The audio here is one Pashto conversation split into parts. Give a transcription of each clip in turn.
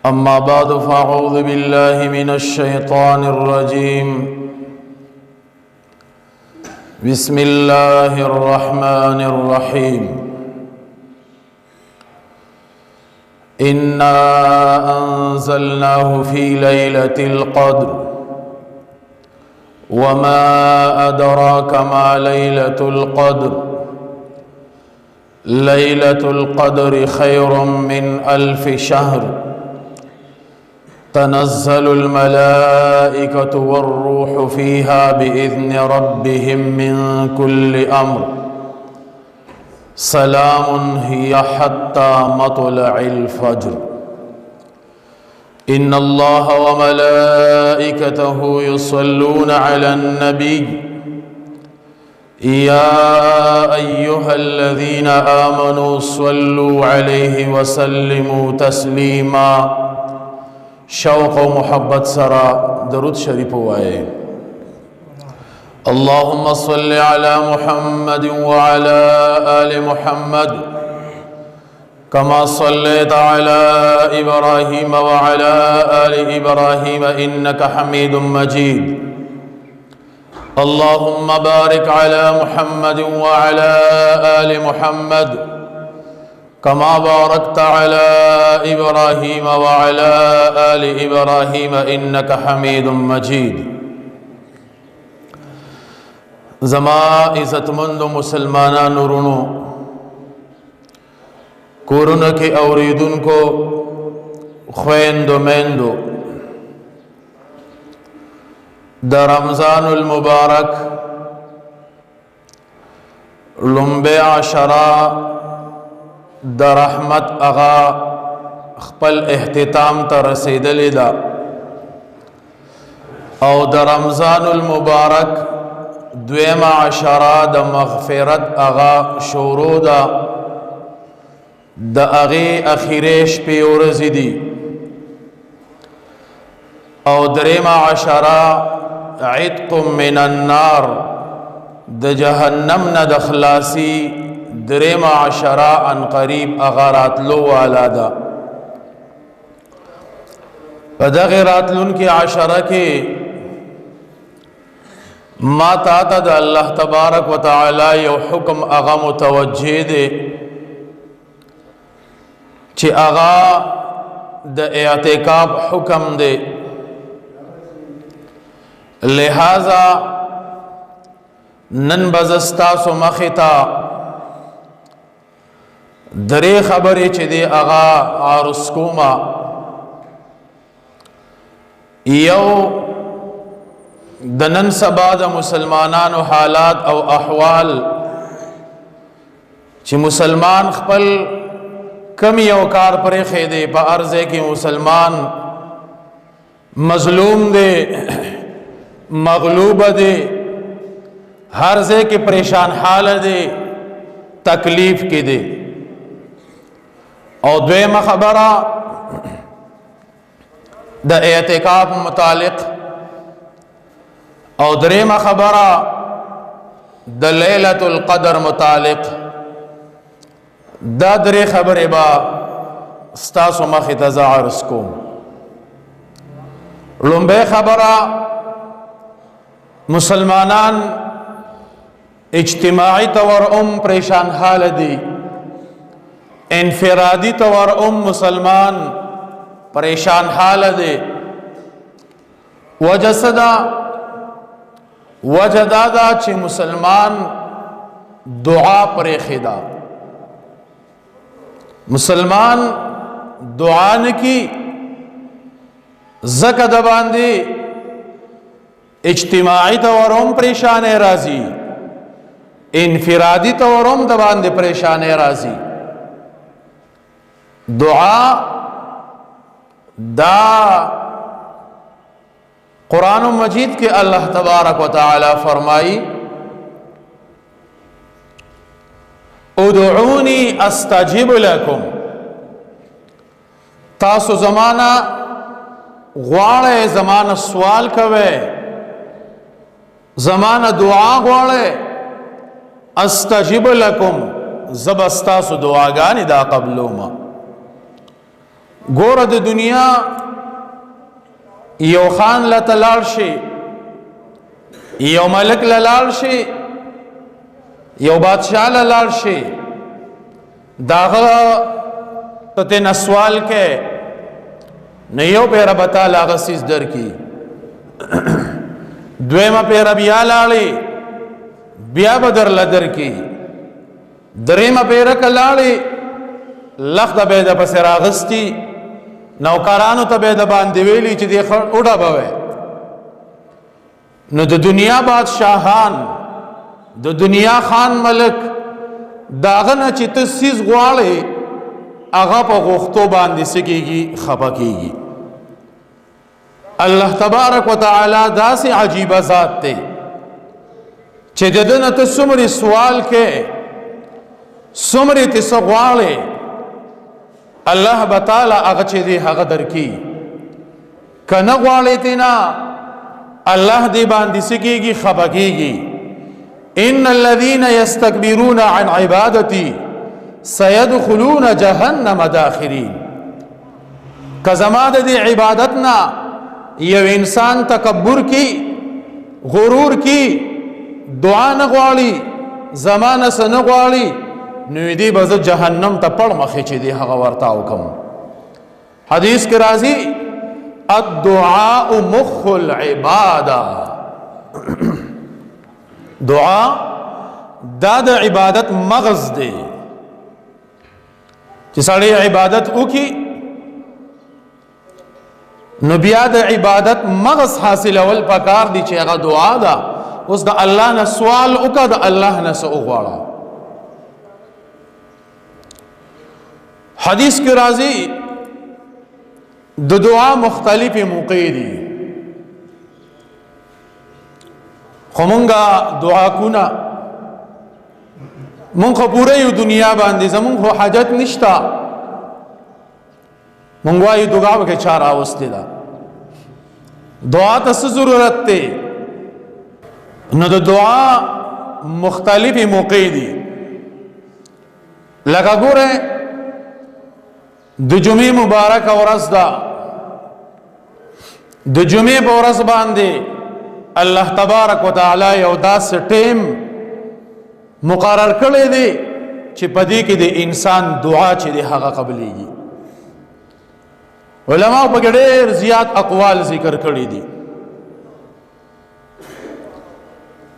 أما بعد فأعوذ بالله من الشيطان الرجيم. بسم الله الرحمن الرحيم. إنا أنزلناه في ليلة القدر وما أدراك ما ليلة القدر ليلة القدر خير من 1000 شهر تنزل الملائكة والروح فيها بإذن ربهم من كل أمر سلام هي حتى مطلع الفجر. إن الله وملائكته يصلون على النبي يا أيها الذين آمنوا صلوا عليه وسلموا تسليما. شوق و محبت سرا درود شریف وائے. اللهم صل على محمد وعلى آل محمد كما صليت على إبراهيم وعلى آل إبراهيم إنك حميد مجيد. اللهم بارك على محمد وعلى آل محمد كما باركت على إبراهيم وعلى آل إبراهيم إنك حميد مجيد. زما عزتمند مسلمانان رونو کورونو کی اوریدن کو خویندو میندو دا رمضان المبارک لمبے عشرہ دا رحمت اغا خپل احتتام تا رسیدلی دا او دا رمضان المبارک دویم عشرہ دا مغفرت اغا شورو دا اغی اخیریش پی ورزی دی او دریم عشرہ عتق من النار دا جہنم نا دخلاسی دریم عشرہ ان قریب اغارات لو والا دا. پدغیرات لن کی عشرہ کے ما تاتا دا اللہ تبارک و تعالی یو حکم اغا متوجہ دے چی اغا دا اعتکاب حکم دے. لہذا نن بزستاسو مختا درې خبرې چې دی اغا عرض کوما. یو د نن سبا د مسلمانانو حالات او احوال چې مسلمان خپل کم یو کار پرې خېدې په ارزه کې مسلمان مظلوم دی مغلوب دی ہر ځای کې پریشان حال دی تکلیف کې دی. او دویمه خبره د اعتکاف متعلق او دریمه خبره د لیلۃ القدر متعلق. دا درې خبرې با ستاسو مخې ته زه عرض کوم. لومبۍ خبره مسلمانان اجتماعی طور پریشان حال دی. انفرادی طور مسلمان پریشان حال دے. وجہ صدا وجہ دادا چھ مسلمان دعا پرے خدا مسلمان دعا نکی زکا دبان دے اجتماعی طور پریشان راضی انفرادی طور دبان دے پریشان راضی. دعا دا قرآن مجید کے اللہ تبارک و تعالی فرمائی ادعونی استجب لکم. تاسو زمانہ غواړئ زمانہ سوال کوئ زمانہ دعا غواړئ استجب لکم زبستاسو دعاګانې دا قبلوما. ګوره د دنیا یو خان لته لاړ شي، یو ملک لاړ شي، یو بادشاہ لاړ شي، داغه ته نه سوال کې نه یو پیره بتا لاغه سیس در کی دویمه پیره بیا لاړې بیا بدر لدر کی دریمه پیره کلاړې لخت به د پس راغستی نوکرانو ته به د باندې ویلی چې دی اوډه بوي. نو د دنیا بادشاہان د دنیا خان ملک داغه نه چې ته سیس غواړې هغه په غوښتو باندې سکیږي خپه کیږي. الله تبارک وتعالى داسې عجیب ذات دی چې د دنه ته څومره سوال کې څومره ته سغواړې الله تعالی هغه چې دی هغه درکې کنه غواړې تینا الله دې باندې سکیږي خپه کیږي. ان الذين يستكبرون عن عبادتي سيدخلون جهنم داخرين. کزما د عبادتنا یو انسان تکبر کی غرور کی دعا نه غواړي زمانه سره نه غواړي نو دې به جهنم ته پړ مخې چې دی هغه ورته وکم. حدیث کې راځي الدعاء مخ العباده. دعا دا د عبادت مغز دی چې سړی عبادت وکي نو بیا د عبادت مغز حاصل اول پکار دی چې هغه دعا ده. اوس د الله نه سوال وکړه د الله نه څه وغواړه. حدیث کې راځي د دعا مختلفې موقع دي خو مونږه دعا کونا مونږ پوره یو دنیا باندې زمونږ خو حاجت نشتا مونږ وایو دعا وکړه چا راوستې ده دعا ته څه ضرورت دی. نو د دعا مختلفې موقع دي لکه ګوره د جمعې مبارک ورځ ده د جمعې په ورځ باندې الله تبارک وتعالى یو داسې ټیم مقرر کړی دی چې په دې کې د انسان دعا چې دی هغه قبلېږي. علماء په ډېر زیات اقوال ذکر کړي دي.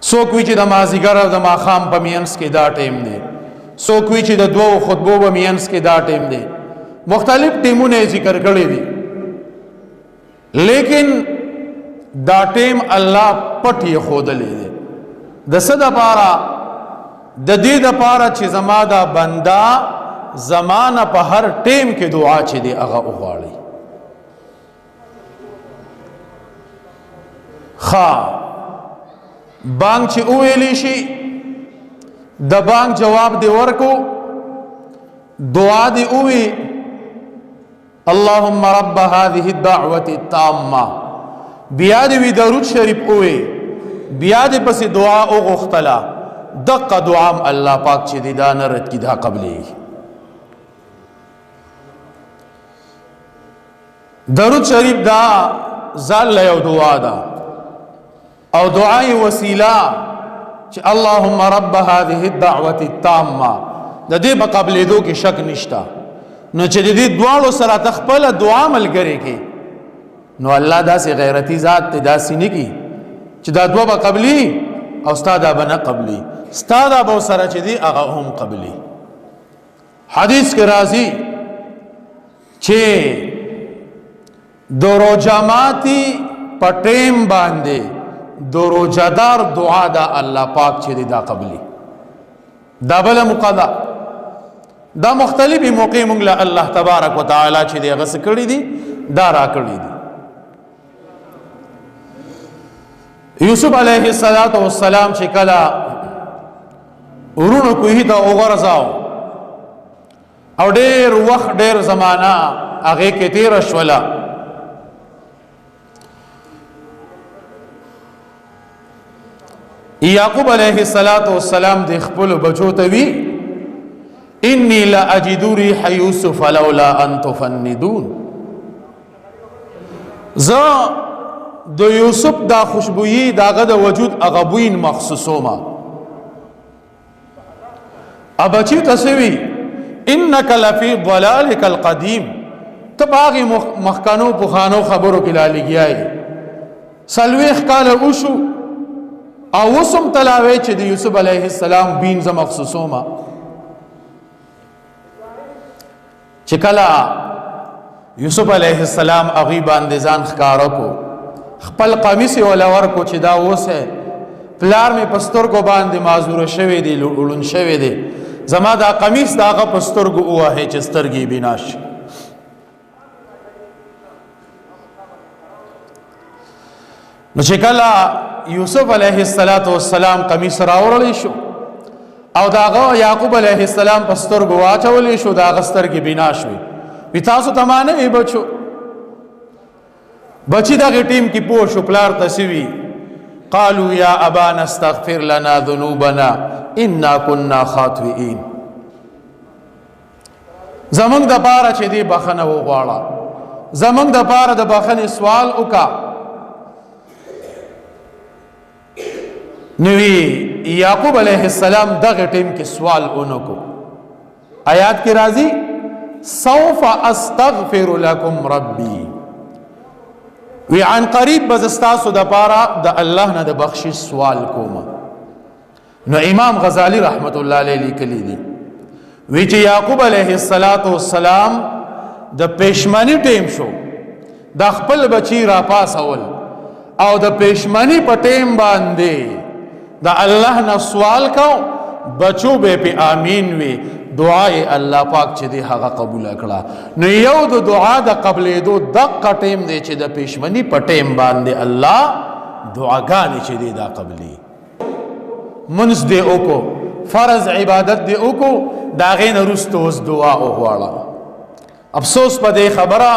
څوک وی چې د مازیګر او د ماښام په مینس کې دا ټیم دی، څوک وی چې د دوو خطبو په مینس کې دا ټیم دی. مختلف ټیمونه ذکر کړي دي لیکن دا ټیم الله پټ یې ښودلی دی د څه دپاره د دې دپاره چې زما دا بنده زمانه په هر ټیم کې دعا چې دی هغه وغواړي. بانک چې وویلی شي د بانک جواب دی ورکو دعا دی ووی اللهم رب هذه الدعوة التامة بیا دی وی درود شریف ووی بیا دی پس دعا وغوښتله دقه دعام الله پاک چې دی دا نه رد کړي دا قبلېږي. درود شریف دا ځان له یو دعا ده او دعای وسیله چې اللهم رب هذه الدعوة التامة د دې په قبلېدو کې شک نشته. نو چې د دې دواړو سره ته خپله دعا ملګرې کې نو الله داسې غیرتي ذات دی داسې نه کي چې دا دوه به قبلي او ستا دا به نه قبلي ستا دا به سره چې دی هغه هم قبلي. حدیث کې راځي چې د روجاماتي په ټیم باندې د روجادار دعا دا الله پاک چې دی دا قبلي دا بله مقدا دا مختلفی موقع مونږ له الله تبارک وتعالى چې دی هغه څه کړي دي دا را کړي دي. یوسف علیه السلام چې کله ورونو کوهي ته وغورځاو او ډېر وخت ډېر زمانہ هغې کې تېره شوله یعقوب علیه السلام د خپلو بچو ته وی انی لا اجد ریح یوسف لولا ان تفندون زه د یوسف دا خوشبویی داغه د وجود هغه بوی مخصوصومه ابچی تسوی انک لفی ضلالک القدیم تباغی مخکانو پخانو خبرو کې لالګیای سلويخ کال وشو او وسم تلاوی چې د یوسف علیه السلام بین ز مخصوصومه چې کله یوسف علیه السلام اغي باندې ځان ښکارا کو خپل قمیص ولور کو چې دا وسه پلار می پستر کو باندې معذور شوی دی لولون شوی دی زما دا قمیص داغه پستر کو وه چې سترګي بیناش نو چې کله یوسف علیه السلام قمیص راوړل شو او داغه یعقوب علیه السلام پستر کو واچول شو داغه سترګي بیناش وی تاسو تمانه ای بچو بچی دغه ټیم کې پوه شو پلار تسوی قالوا یا ابانا استغفر لنا ذنوبنا انا كنا خاطئين زمونږ د پاره چې دی بخنه وغواړه زمونږ د پاره د بخنه سوال وکا نوی یعقوب علیہ السلام دغه ټیم کې سوال اونکو آیات کې راځي سوف استغفر لكم ربي وی عن قریب بزستاسو د پاره د الله نه د بخشش سوال کوم نو امام غزالی رحمت الله علیه لیکلی دی وی چې یعقوب علیه السلام د پېشمنی ټیم شو د خپل بچی را پاسول او د پېشمنی په ټیم باندې د الله نه سوال کو بچو به په امین وی دعای الله پاک چې دی هغه قبول کړه نو یو د دعا د قبلې دو دقه ټیم دی چې د پېشمنی په ټیم باندې الله دعاګانې چې دی دا قبلې منځ دی وکړو فرض عبادت دی وکړو دا غین رستو اوس دعا وغواړه افسوس په دې خبره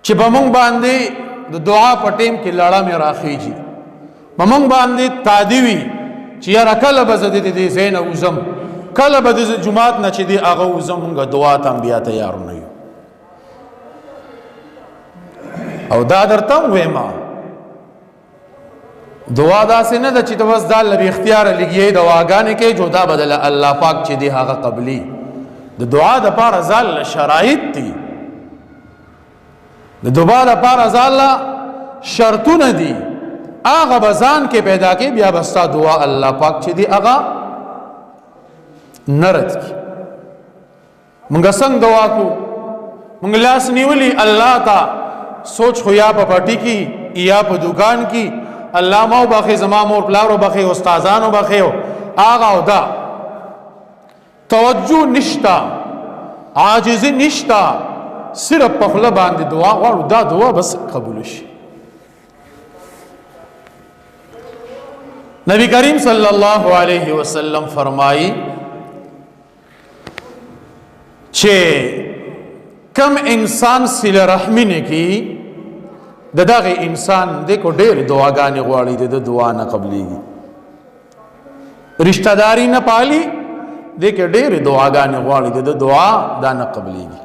چې بمون باندې د دعا په ټیم کې لړا مې راخیږي بمون باندې تادیوي چې یا کله بزد دي زین اوزم کله به د جمعات نه چې دی هغه زمونږ دعا ته بیا تیار نه یو او دا درته وایم دعا داسې نه ده چې ته بس دا لبي اختیار لګي دعاګانې کې جو دا بدل الله پاک چې دی هغه قبلي د دعا د پاره ځل شرایط دي د دعا د پاره ځل شرطونه دي هغه بزان کې پیدا کې بیا بستا دعا الله پاک چې دی هغه نرد کی منگا سنگ دعا کو منگا لاس نیولی اللہ تا سوچ خو یا پا پاٹی کی یا پا دکان کی اللہ ماو باخی زمان مور پلارو باخی استازانو باخی آغا او دا توجہ نشتا عاجزی نشتا صرف پخلا باندی دعا وارو دا دعا بس قبولش نبی کریم صلی اللہ علیہ وسلم فرمائی چې کم انسان صله رحمی نه کی دغه انسان دغه ډېر دعاګانې غواړي د دعا نه قبليږي رشتہ داری نه پالي دغه ډېر دعاګانې غواړي د دعا دا نه قبليږي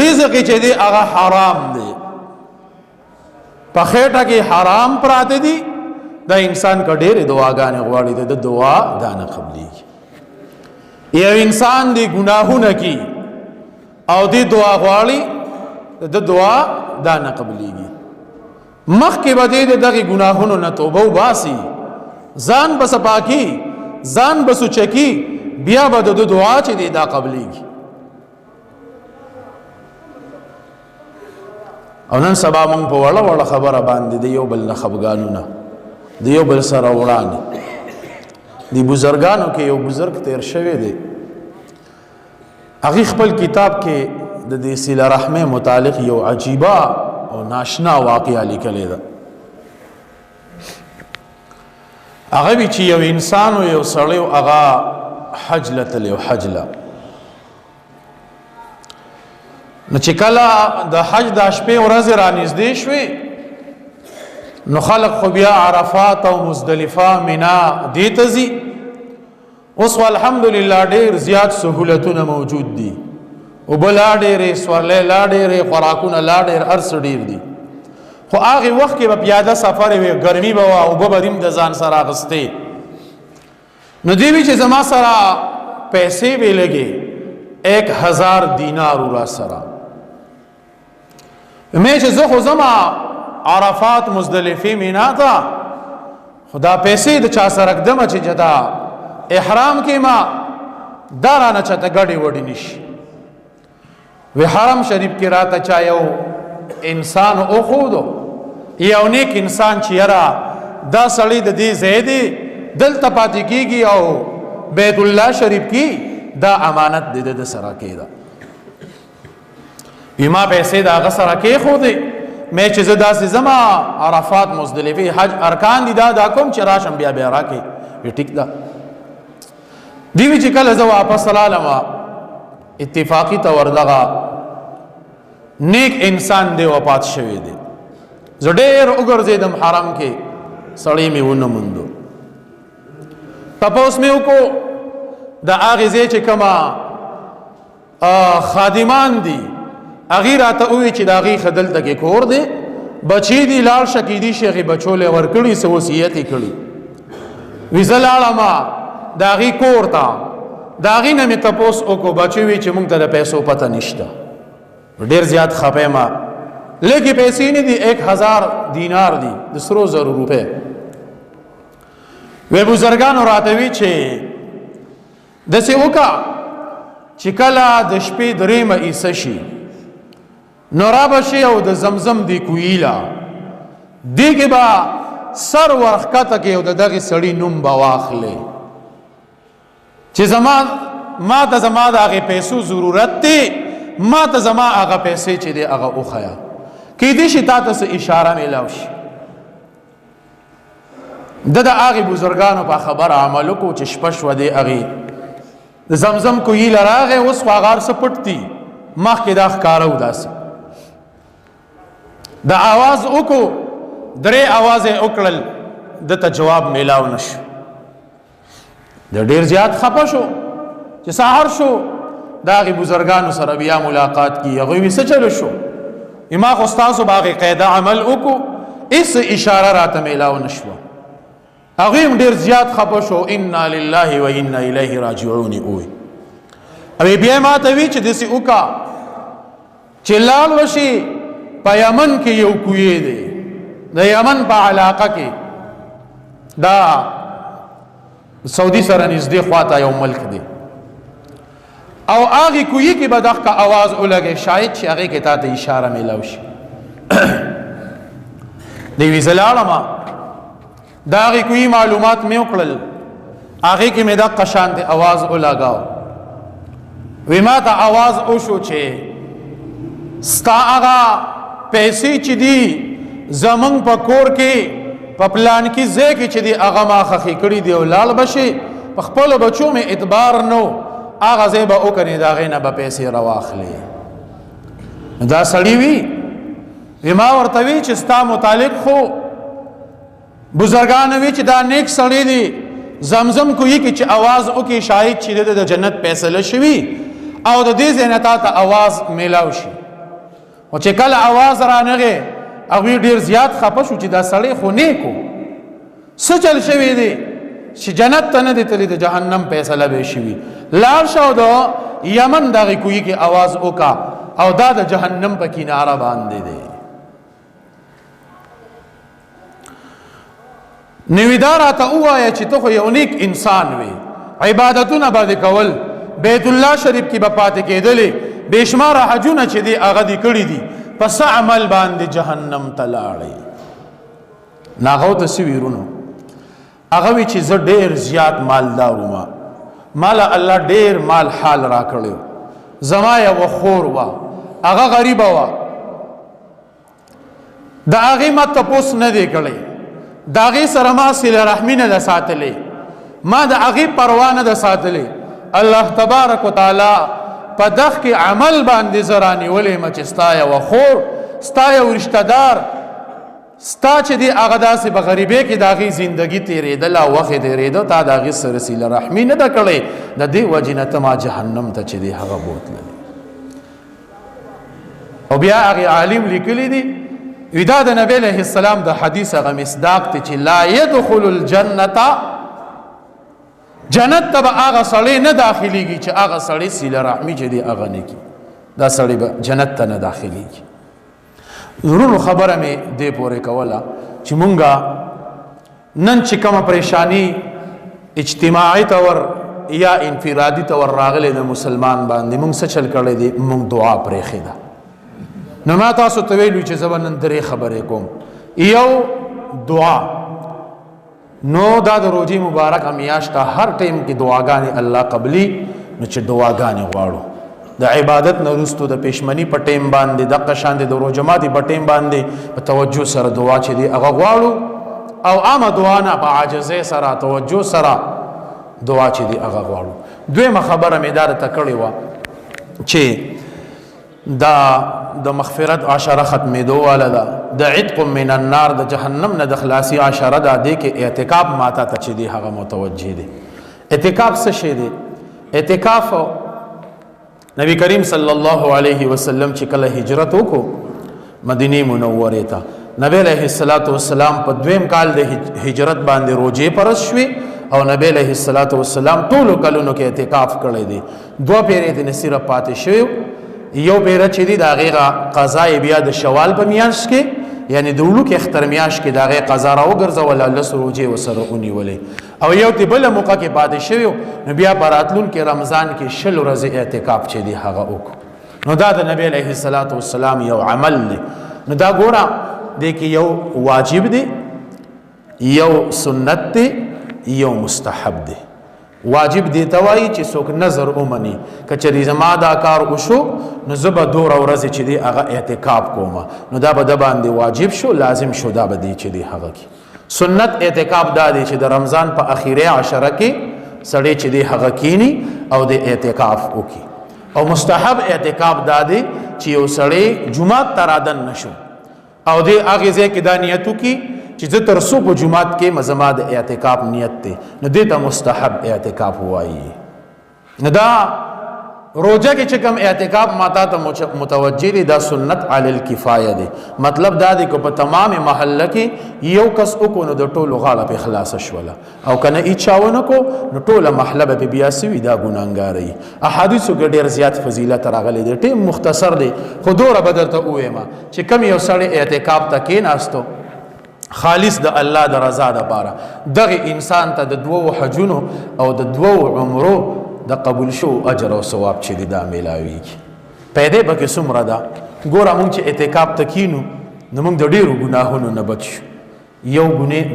رزق چې دی هغه حرام دی په خېټه کې حرام پراته دي دا انسان کا ډېر دعاګانې غواړي د دعا دا نه قبليږي یو انسان دی گناہونه کی او دی دعا غواړي د دعا دا نه قبليږي مخکې به دی دغه گناہونو نه توبه وباسي ځان بس پاکي ځان بس چکی بیا به د دعا چې دی دا قبليږي او نن سبا مونږ په وړه وړه خبره باندې د یو بل نه خفګانونه د یو بل سره وړاندې دی بزرگانو کې یو بزرگ تیر شوی دی هغه خپل کتاب کې د دې صله رحمه متعلق یو عجیبه او ناشنا واقعه لیکلې ده هغه چې یو انسان او یو سړی او هغه حج لته یو حج لا نو چې کله د حج د شپې ورځ را نږدې شوې نو خلق خو بیا عرفات او مزدلفه مینا دې ته ځي اوس الحمدلله ډېر زیات سہولتونه موجود دي اوبه لا ډېرې، سورلی لا ډېرې، خوراکونه لا ډېر، هر څه ډېر دي. خو هغې وخت کې به پیاده سفر وي، ګرمي به وه، اوبه به هم د ځان سره اخیستې. نو دوی وی چې زما سره پیسې وې لګې 1000 دینار را سره. مې چې زه خو زما عرفات مزدلفې مینا ته، خو دا پیسې د چا سره ږدمه چې جدا احرام کې ما دا رانه چاته ګډې وډې نشي. وی حرم شریف کې راته چا یو انسان وښودو، یو نیک انسان چې یاره دا سړی د دې ځای دی، دلته پاتې کېږي او بیت الله شریف کې دا امانت د ده سره کېده. ما پیسې د هغه سره کېښودې، مې چې زه داسې ځمه عرفات مزدلفې حج ارکان دي دا کوم چې راشم بیا بیا راکې. وی ټیک ده. دوی وی چې کله زه واپس رالمه اتفاقي طور دغه نیک انسان دی وفات شوی دی. زه ډېر وګرځېدم حرم کې، سړی مې ونه موندو. تپوس مې وکړو د هغې ځای چې کومه خادمان دي هغې راته ووایي چې د هغې ښه دلته کې کور دی، بچی دي لاړ شه کیدای شي هغې بچو لی ورکړي، څه وصیت یې کړي. وي زه لاړمه د هغې کور ته، د هغې نه مې تپوس وکړو، بچی وی چې مونږ ته د پیسو پته نشته. ډېر زیات خفه یم، لږې پیسې نه دي، 1000 دینار دي، د سرو زرو روپۍ. وی بزرګانو راته وي چې داسې وکړه چې کله د شپې درېیمه عیسه شي نو رابه شي او د زمزم دی کویله دې کې به سر ورښکته کې او د دغې سړي نوم به واخلې چې ما ته زما د هغې پیسو ضرورت دی، ما ته زما هغه پیسې چې دی هغه وښیه، کیدای شي تا ته څه اشاره میلاو شي. د هغې بزرګانو په خبره عمل وکړو چې شپه شوه دی هغې د زمزم کویله راغی. اوس خو هغه هر څه پټ دي، مخکې دا ښکاره و داسې. د آواز وکړو، 3 آواز یې وکړل، دته جواب میلاو نشو. د ډېر زیات خفه شو چې سهار شو، د هغې بزرګانو سره بیا ملاقات کی. هغوی وی څه چلو شو؟ ما خو ستاسو په هغې قاعده عمل وکړو، هېڅ اشاره راته میلاو نشوه. هغوی هم ډېر زیات خفه شو، انا لله و انا الیه راجعون اوی. او بیا ما ته وی چې داسې وکړه چې لاړ وشي په یمن کې یو کوی دی، د یمن په علاقه کې دا سعودي سره نږدې خواته یو ملک دی، او هغې کوی کې به دغه آواز ولګی، شاید چې هغې کې تا ته اشاره میلاو شي. دی وی زه لاړمه، د هغې کوی معلومات مې وکړل، هغې کې مې دغه شانتې آواز ولګاو. وی ما ته آواز وشو چې ستا هغه پیسې چې دي زمونږ په کور کې په پلان کې ځای کې چې دي هغه ما خښې کړي دي او لاړ به شي، په خپلو بچو مې اعتبار نو، هغه ځای به وکړې، د هغې نه به پیسې راواخلې. دا سړي وي ما ورته وی چې ستا متعلق خو بزرګان وی چې دا نیک سړی دی، زمزم کوی کې چې आवाज وکړي شاید چې د جنت فیصله شوي او د دې ځای نه تا ته आवाज میلاو شي. او چې کله आवाज رانغی هغوی ډېر زیات خفه شو چې دا سړی خو نیک و، څه چل شوی دی چې جنت ته نه دی تللی، د جهنم فیصله به شوي. لاړ شه او د یمن دغې کوی کې आवाز وکړه او دا د جهنم په کناره باندې دی. نوی دا راته ووایه چې ته خو یو نیک انسان وې، عبادتونه به دې کول، بیت الله شریف کې به پاتې کېدلې، بېشماره حجونه چې دی هغه دې کړي دي، په څه عمل باندې جهنم ته لاړې؟ نو هغه ورته څه ویرونو؟ هغه وی چې زه ډېر زیات مالدار وم، ماله الله ډېر مال حال را کړی، زما یوه خور وه، هغه غریبه وه، د هغې ما تپوس نه دی کړی، د هغې سره ما صله رحمي نه ده ساتلې، ما د هغې پروا نه ده ساتلې. الله تبارک وتعالی په دغ کې عمل باندې زه رانیولې یم چې ستا یوه خور، ستا یو رشته دار، ستا چې دی هغه داسې په غریبۍ کې د هغې زندګي تېرېدله، وخت یې تېرېده، تا د هغې سره صله رحمي نه ده کړې، د دې وجې نه ته ما جهنم ته چې دی هغه بوتللې. او بیا هغه عالم لیکلی دی ودا د نبی علیہ السلام د حدیث هغه مصداق ته چې لا يدخل الجنه جنت ته هغه سړی نه داخليږي چې هغه سړی سیله رحمی چې دی هغه نه کی دا سړی به جنت ته نه داخليږي. ضرور خبره مې دې پورې کوله چې مونږه نن چې کومه پریشانی اجتماعي تور یا انفرادي تور راغلی د مسلمان باندې مونږ څه چل کړی دی مونږ دعا پرېښې ده. نو ما تاسو ته ویلو چې زه به نن درې خبرې کوم. یو دعا. نو دا د روژې مبارکه میاشت هر ټیم کې دعاګانې الله قبلي نو چې دعاګانې غواړو د عبادت نه وروسته د پېشمني په ټیم باندې دغه شان د روژه ماتي په ټیم باندې په توجه سره دعا چې دی هغه غواړو او عامه دعا نه په عاجزۍ سره توجه سره دعا چې دی هغه غواړو. دویمه خبره مې دا درته کړې وه چې دا د مغفرت عشره ختمېدو والا ده د عتق من النار د جهنم نه د خلاصي عشره ده دې کې اعتکاف ماته ته چې دی هغه متوجه دی. اعتکاف څه شی دی؟ اعتکاف نبی کریم صلی الله علیه وسلم چې کله هجرت وکړو مدینه منوره ته نبی علیہ الصلوۃ والسلام په دویم کال د هجرت باندې روزه پرس شوي او نبی علیہ الصلوۃ والسلام ټولو کلونو کې اعتکاف کړی دی. دوه پیرې د نصیره پاتې شوی یو پیره چې دی د هغې قضا بیا د شوال په میاشت کې یعنی د وړوکې اختر میاشت کې د هغې قضا راوګرځوله لس روژې ورسره ونیولې او یو د بله موقع کې پاتې شوی نو بیا په راتلونکي رمضان کې 20 ورځې اعتکاف چې دی هغه وکړو. نو دا د نبی علیه الصلوۃ والسلام یو عمل دی. نو دا ګوره دې کې یو واجب دی یو سنت دی یو مستحب دی. واجب دی ته وایي چې څوک نظر ومني که چېرې زما دا کار وشو نو زه به 2 ورځې چې دی هغه اعتکاف کوم نو دا به د باندې واجب شو لازم شو دا به دی چې دی هغه کې. سنت اعتکاف دا دی چې د رمضان په اخیری عشره کې سړی چې دی هغه کینی او د اعتکاف وکړي او مستحب اعتکاف دا دی چې یو سړی جمعات ته رادن نشو او د هغې ځای کې دا نیت وکړي چې زه تر څو په جمعات کې مزما د اعتکاف نیت دی نو دې ته مستحب اعتکاف وایي. نو دا روزه کې چې کوم اعتکاف ماته ته متوجه دی دا سنت علی الکفایه دی. مطلب دا دی که په تمام محله کې یو کس وکړو نو د ټولو غاړه پې خلاصه شوله او که نه هېچا ونه کړو نو ټوله محله به پې بیا سوي دا ګناهګاره وي. احادیثو کې ډېر زیات فضیلت راغلی دی. ټیم مختصر دی خو دومره به درته ووایم چې کوم یو سړی اعتکاف ته کېناستو خالص د الله د رضا دپاره دغه انسان ته د 2 حجونو او د 2 عمرو د قبول شو اجر او ثواب چې دا میلاویږي. پیدا پکې څومره ده ګوره مونږ چې اعتکاف ته کینو نو مونږ د ډېرو ګناهونو نه بچ شو. یو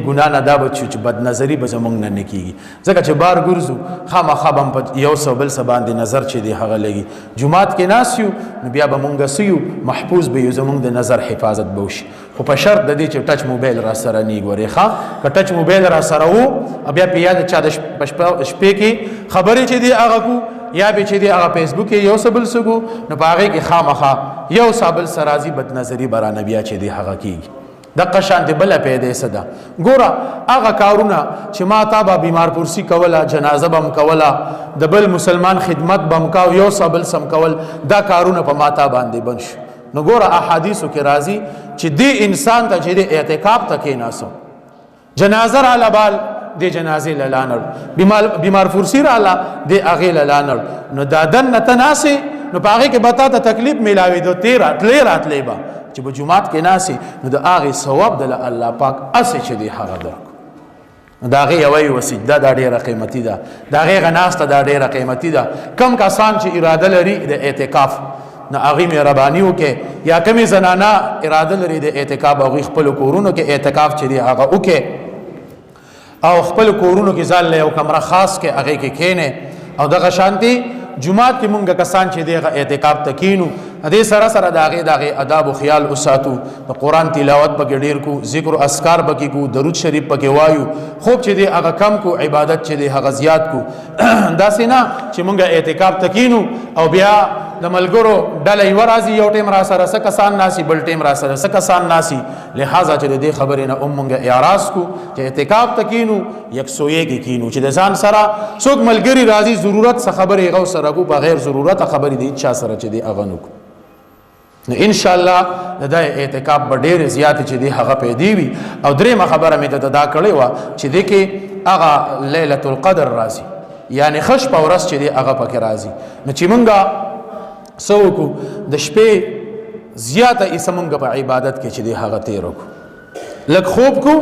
ګناه نه دا بچ شو چې بدنظري به زمونږ نه کېږي ځکه چې بار ګرځو خامخا به په یو څه بل څه باندې نظر چې دی هغه لګي. جومات کې ناست یو نو بیا به مونږ څه یو محفوظ به یو زمونږ د نظر حفاظت به وشي خو په شرط د دې چې ټچ موبایل را سره نه ګورې ښه که ټچ موبایل را سره و بیا په یاد چا د شپې کې خبرې چې دی هغه کو یا به چې دی هغه فیسبوک کې یو څه بل څه کو نو په هغې کې خامخا یو څه بل څه راځي بدنظري به رانه بیا چې دی هغه کېږي. دغه شانتې بله پیدا څه ده ګوره هغه کارونه چې ما تا به بیمار پرسي کوله جنازه به م کوله د بل مسلمان خدمت به م کوه یو څه بل څه م کول دا کارونه په ما تا باندې بند شو. نو ګوره احادیثو کې راځي چې دې انسان ته چې د اعتکاف ته کېناستو جنازه راله بال د جنازې له لانړ بیمار پرسي راله د هغې له لانړ نو دا دننه ته ناستې نو په هغې کې به تا ته تکلیف میلاوېدو راتلې به چې په جمعات کې ناسي نو د هغې ثواب د الله پاک اسې چې دی هغه درکړو. د هغې یوه یوه سجده دا ډېره قیمتي ده د هغې هغه ناسته دا ډېره قیمتي ده. کم کسان چې اراده لري د اعتکاف نه هغې مهرباني وکړي یا کمې زنانه اراده لري د اعتکاف هغوی خپلو کورونو کې اعتکاف چې دی هغه وکړي او خپلو کورونو کې ځان له یو کمره خاص کې هغې کې کښېنې او دغه شانتې جمعات کې مونږ کسان چې دی هغه اعتکاف ته کینو دې سره سره د هغې اداب و خیال وساتو د قرآن تلاوت پکې ډېر کو ذکر و اذکار پکې کو درود شریف پکې وایو خوب چې دی هغه کم کو عبادت چې دی هغه زیات کو. داسې نه چې مونږ اعتکاف ته کینو او بیا د ملګرو ډله یوه راځي یو ټیم را سره څه کسان ناسي بل ټیم را سره څه کسان ناسي. لہذا چې د دې خبرې نه مونږ اعراض کو چې اعتکاف ته کینو یکسویې کې کینو چې د ځان سره څوک ملګري راځي ضرورت څه خبرې هغه سره کو بغیر ضرورت خبرې د هېچا سره چې دی هغه نه کو. نو ان شاء الله د اعتکاف به ډېر زیات چې دی هغه پیدا وي. او درېمه خبره مې ته دا کړې وه چې دې کې هغه لیلة القدر راځي، یعنی خش په ورځ چې دی هغه پکې راځي. نو چې مونږه څه وکړو د شپې زیاته حصه مونږ په عبادت کې چې دی هغه تېر وکړو، لږ خوب کو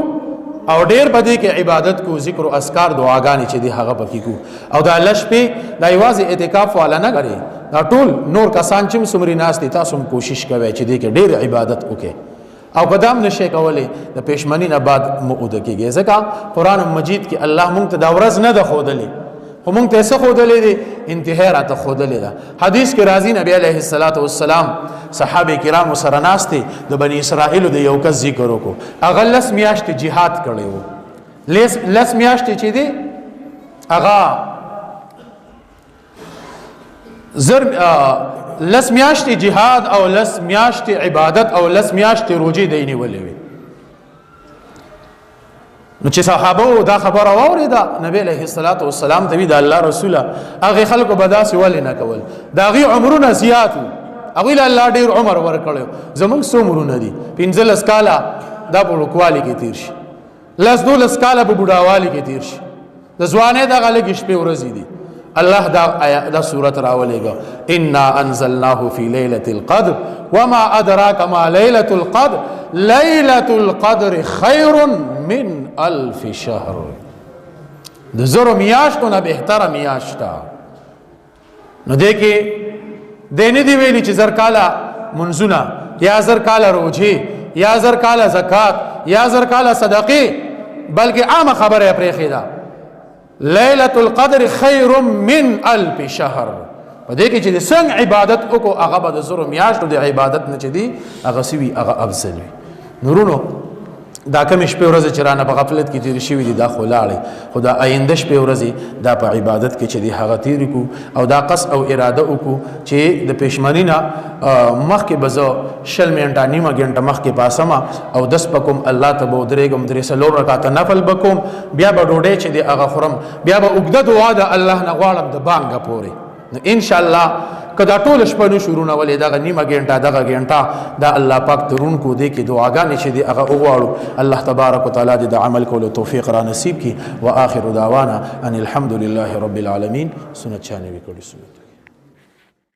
او ډېر په دې کې عبادت کو، ذکر او اذکار دعاګانې چې دی هغه پکې کو. او دا لږ شپې دا یوازې اعتکاف والا نه کوي، دا ټول نور کسان چې څومره ناست دي تاسو هم کوشش کوئ چې دې کې ډېر عبادت وکړئ. او قدام نشي کولی د پېشمني نه بعد موعود کېږي، ځکه قرآن مجید کې الله مونږ ته دا ورځ نه ده ښودلې، خو مونږ ته څه ښودلې دي؟ انتها راته ښودلې ده. حدیث کې راځي نبی علیه الصلاة والسلام صحابه کرامو سره ناست دي، د بني اسرائیلو د یو کس ذکر وکړو، هغه 10 میاشتې جهاد کړی و. 10 میاشتې چې دي هغه 10 میاشتې جهاد او 10 میاشتې عبادت او 10 میاشتې روزې دی نیولې وي. نو چې صحابه دا خبره واورېده نبی علیه الصلاة والسلام ته وی د الله رسوله هغې خلکو به داسې ولې نه کول؟ د هغې عمرونه زیات وو، هغوی له الله ډېر عمر ورکړی. زموږ څو عمرونه دي؟ 15 کاله دا په وړوکوالي کې تېر شي، 10-12 کاله په بوډاوالي کې تېر شي، د ځوانۍ دغه لږې شپې ورځې دي. الله دا سورت راولېږه انا انزلناه فی لیلة القدر وما ادراک ما لیلة القدر لیلة القدر خیر من 1000 شهر. د زرو میاشتو نه بهتره میاشت ده. نو دې کې دې نه دی ویلي چې 1000 کاله منځونه یا 1000 کاله روزې یا 1000 کاله زکات یا 1000 کاله صدقې، بلکې عامه خبره یې پرېښې ده لیلة القدر خیر من 1000 شهر. په دې کې چې څنګه عبادت وکړو هغه به د زرو میاشتو د عبادت نه چې دی هغه سوي هغه افضل وي. نورونو دا کم شپې ورځې چې رانه په غفلت کې تېرې شوي دي دا خو لاړې، خو دا آینده شپې ورځې دا په عبادت کې چې دی هغه تېرې کړو او دا قصد او اراده وکړو چې د پېشمني نه مخکې به زه 20 منټه نیمه ګنټه مخکې پاسم او 10 بکوم الله ته به ودرېږم، 3 رکعاته نفل بکوم، بیا به ډوډۍ چې دی هغه خورم، بیا به اوږده دعا د الله نه غواړم د بانګه پورې. نو انشاءالله که دا ټول شپه نو شروع ولې دغه نیمه ګنټه دغه ګنټه دا الله پاک ترونکو دی کې دعاګانې چې دی هغه وغواړو. الله تبارک وتعالى دې د عمل کولو توفیق را نصیب کړي. واخر دعوانا ان الحمد لله رب العالمین. سنت 96 کړي.